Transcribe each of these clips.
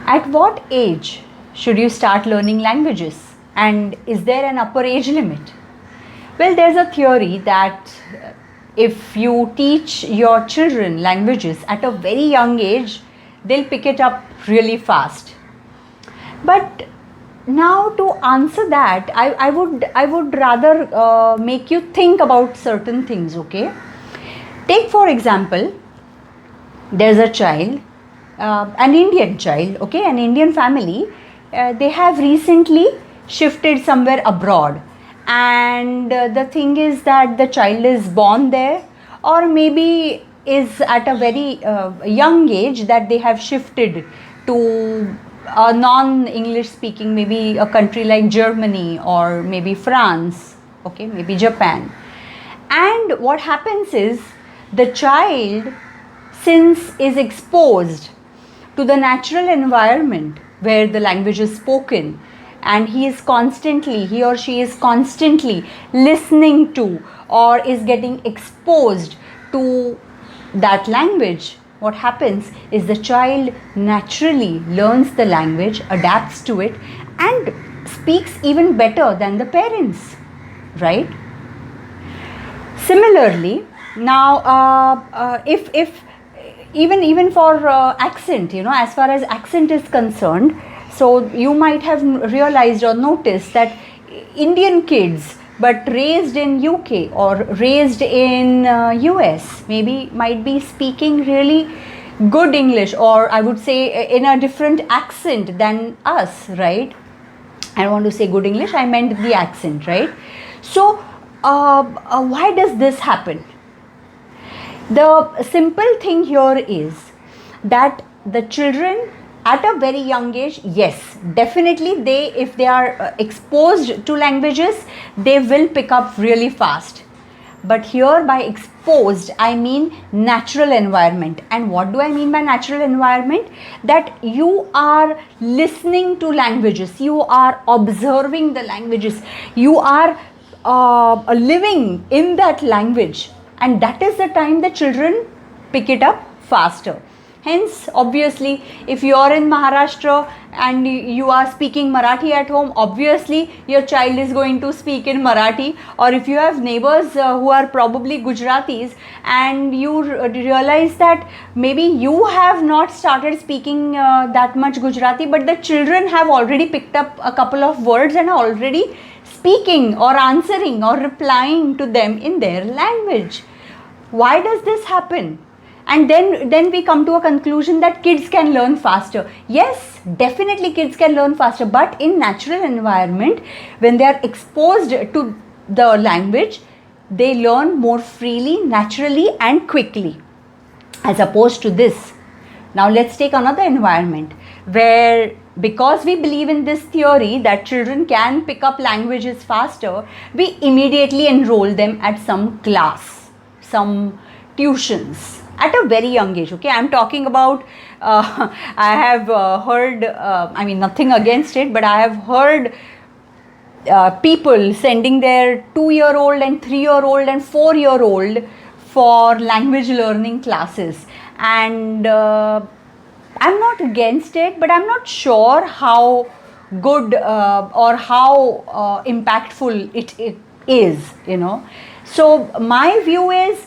At what age should you start learning languages? And is there an upper age limit? Well, there's a theory that if you teach your children languages at a very young age, they'll pick it up really fast. But now to answer that, I would rather make you think about certain things, okay? Take for example, there's a child, an Indian child, okay, an Indian family, they have recently shifted somewhere abroad, and the thing is that the child is born there, or maybe is at a very young age that they have shifted to a non-English speaking, maybe a country like Germany or maybe France, okay, maybe Japan. And what happens is the child, since is exposed to the natural environment where the language is spoken, and he or she is constantly listening to or is getting exposed to that language, what happens is the child naturally learns the language, adapts to it, and speaks even better than the parents, right? Similarly, now if even for accent, as far as accent is concerned, so you might have realized or noticed that Indian kids but raised in UK or raised in US might be speaking really good English, or I would say in a different accent than us, right? I don't want to say good English, I meant the accent, right? So why does this happen? The simple thing here is that the children at a very young age, yes, definitely if they are exposed to languages, they will pick up really fast. But here by exposed, I mean natural environment. And what do I mean by natural environment? That you are listening to languages, you are observing the languages, you are living in that language, and that is the time the children pick it up faster. Hence, obviously, if you are in Maharashtra and you are speaking Marathi at home, obviously your child is going to speak in Marathi. Or if you have neighbors who are probably Gujaratis and you realize that maybe you have not started speaking that much Gujarati, but the children have already picked up a couple of words and are already speaking or answering or replying to them in their language. Why does this happen? And then we come to a conclusion that kids can learn faster. Yes, definitely kids can learn faster, but in natural environment, when they are exposed to the language, they learn more freely, naturally and quickly, as opposed to this. Now let's take another environment where, because we believe in this theory that children can pick up languages faster, we immediately enroll them at some class, some tuitions at a very young age, okay? I'm talking about, I have heard, I mean nothing against it, but I have heard people sending their 2-year-old and 3-year-old and 4-year-old for language learning classes. And I'm not against it, but I'm not sure how good or how impactful it is, So my view is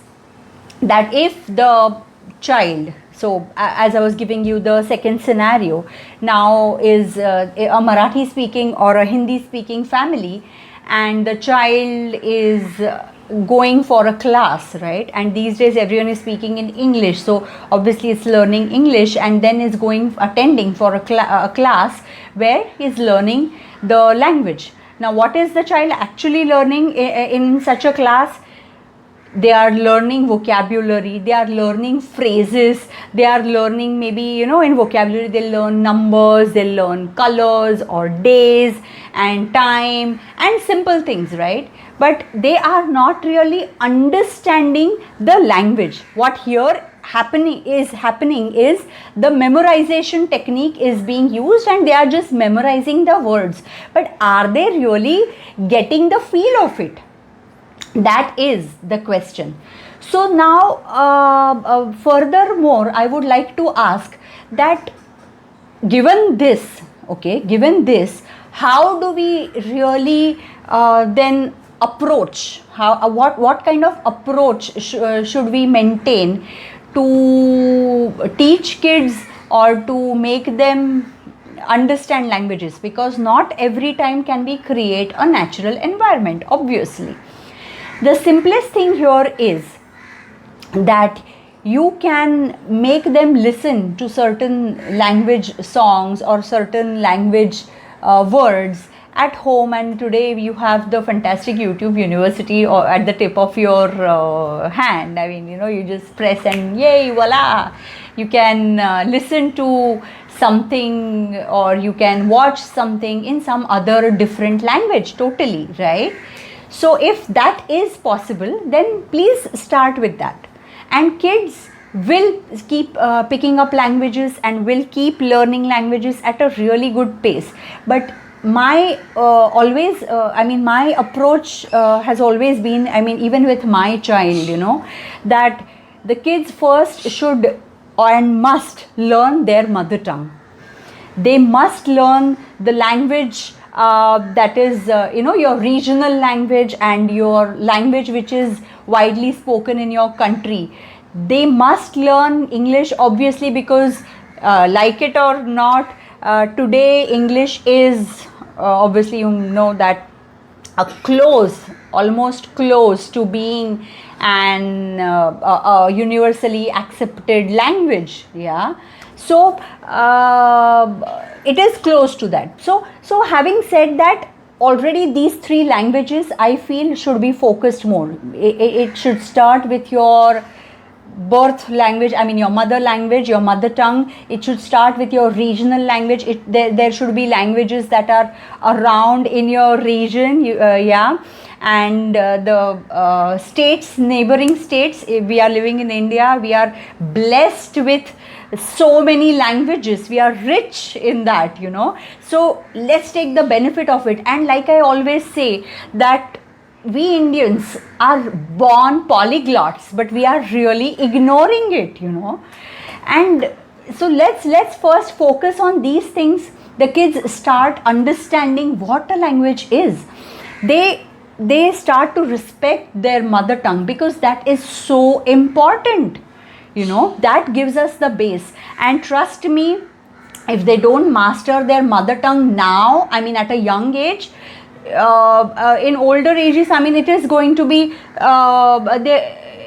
that if the child, so as I was giving you the second scenario, now is a Marathi speaking or a Hindi speaking family, and the child is going for a class, right? And these days everyone is speaking in English, so obviously it's learning English, and then is attending for a class where he's learning the language. Now what is the child actually learning in such a class? They are learning vocabulary, they are learning phrases, they are learning maybe, in vocabulary they learn numbers, they learn colors or days and time and simple things, right? But they are not really understanding the language. What here happening is the memorization technique is being used, and they are just memorizing the words. But are they really getting the feel of it? That is the question. So now furthermore, I would like to ask that given this, okay, given this, how do we really then approach, what kind of approach should we maintain to teach kids or to make them understand languages? Because not every time can we create a natural environment, obviously. The simplest thing here is that you can make them listen to certain language songs or certain language words at home, and today you have the fantastic YouTube University or at the tip of your hand. I mean, you just press and yay, voila, you can listen to something, or you can watch something in some other different language totally, right? So if that is possible, then please start with that, and kids will keep picking up languages and will keep learning languages at a really good pace. But my my approach has always been, I mean, even with my child, that the kids first should and must learn their mother tongue. They must learn the language that is your regional language and your language which is widely spoken in your country. They must learn English, obviously, because like it or not, today English is obviously, that almost close to being an a universally accepted language. Yeah, so it is close to that. So having said that, already these three languages I feel should be focused more. It should start with your birth language, I mean your mother language, your mother tongue. It should start with your regional language. There should be languages that are around in your region, and the states, neighboring states. We are living in India, we are blessed with so many languages, we are rich in that, so let's take the benefit of it. And like I always say, that we Indians are born polyglots, but we are really ignoring it, and so let's first focus on these things. The kids start understanding what a language is. They start to respect their mother tongue, because that is so important. That gives us the base. And trust me, if they don't master their mother tongue now, I mean at a young age, in older ages, I mean, it is going to be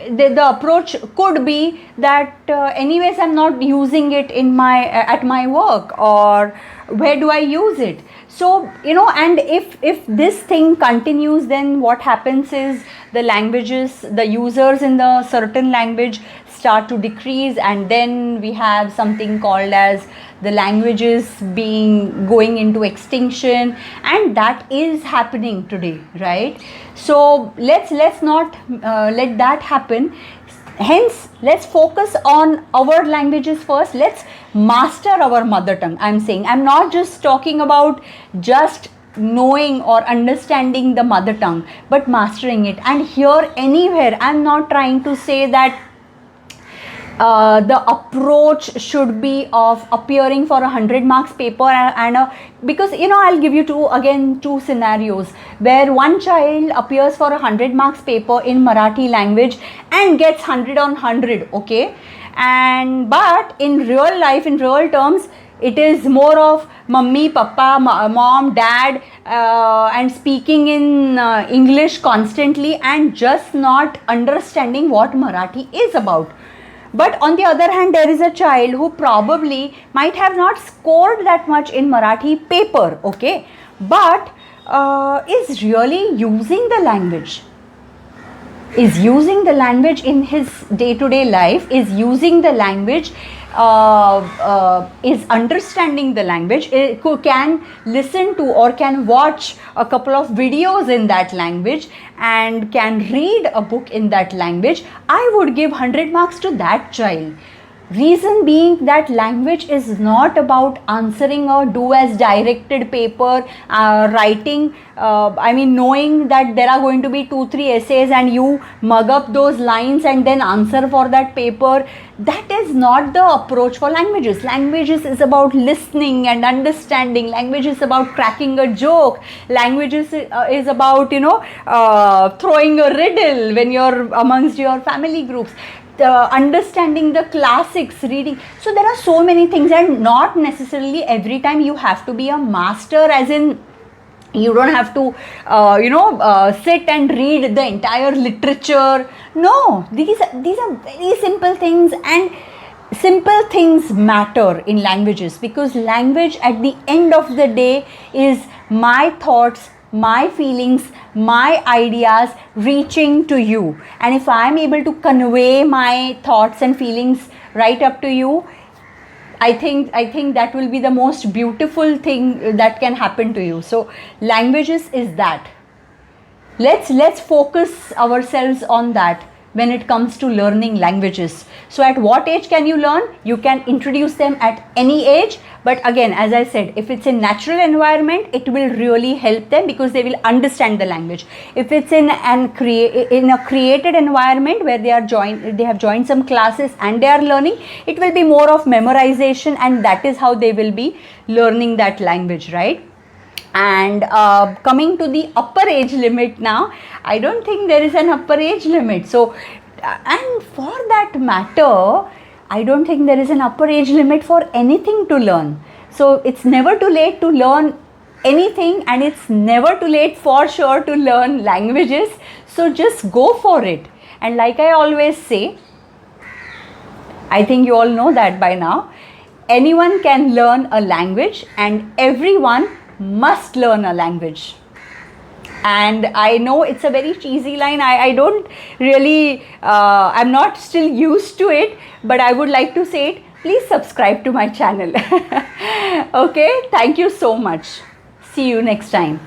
the approach could be that anyways I'm not using it in my at my work, or where do I use it? So and if this thing continues, then what happens is the languages, the users in the certain language start to decrease, and then we have something called as the languages going into extinction, and that is happening today, right? So let's not let that happen. Hence, let's focus on our languages first. Let's master our mother tongue. I'm saying, I'm not just talking about just knowing or understanding the mother tongue, but mastering it. And here, anywhere, I'm not trying to say that the approach should be of appearing for 100 marks paper because I'll give you two scenarios where one child appears for 100 marks paper in Marathi language and gets 100 on 100, okay, but in real life, in real terms, it is more of mummy, papa, mom, dad, and speaking in English constantly and just not understanding what Marathi is about. But on the other hand, there is a child who probably might have not scored that much in Marathi paper, okay, but is really using the language. Is using the language in his day-to-day life, is using the language, is understanding the language, can listen to or can watch a couple of videos in that language and can read a book in that language. I would give 100 marks to that child. Reason being that language is not about answering a do as directed paper, writing, knowing that there are going to be 2-3 essays and you mug up those lines and then answer for that paper. That is not the approach for languages. Languages is about listening and understanding. Language is about cracking a joke. Languages is about, throwing a riddle when you're amongst your family groups. Understanding the classics, reading. So there are so many things, and not necessarily every time you have to be a master, as in you don't have to sit and read the entire literature. No, these are very simple things, and simple things matter in languages, because language at the end of the day is my thoughts, my feelings, my ideas reaching to you. And if I am able to convey my thoughts and feelings right up to you, I think that will be the most beautiful thing that can happen to you. So languages is that. Let's focus ourselves on that when it comes to learning languages. So at what age can you learn? You can introduce them at any age, but again, as I said, if it's in natural environment, it will really help them because they will understand the language. If it's in a created environment where they have joined some classes and they are learning, it will be more of memorization, and that is how they will be learning that language, right? And coming to the upper age limit now, I don't think there is an upper age limit. So, and for that matter, I don't think there is an upper age limit for anything to learn. So, it's never too late to learn anything, and it's never too late for sure to learn languages. So, just go for it. And like I always say, I think you all know that by now, anyone can learn a language, and everyone must learn a language. And I know it's a very cheesy line. I don't really, I'm not still used to it, but I would like to say it. Please subscribe to my channel. Okay, thank you so much. See you next time.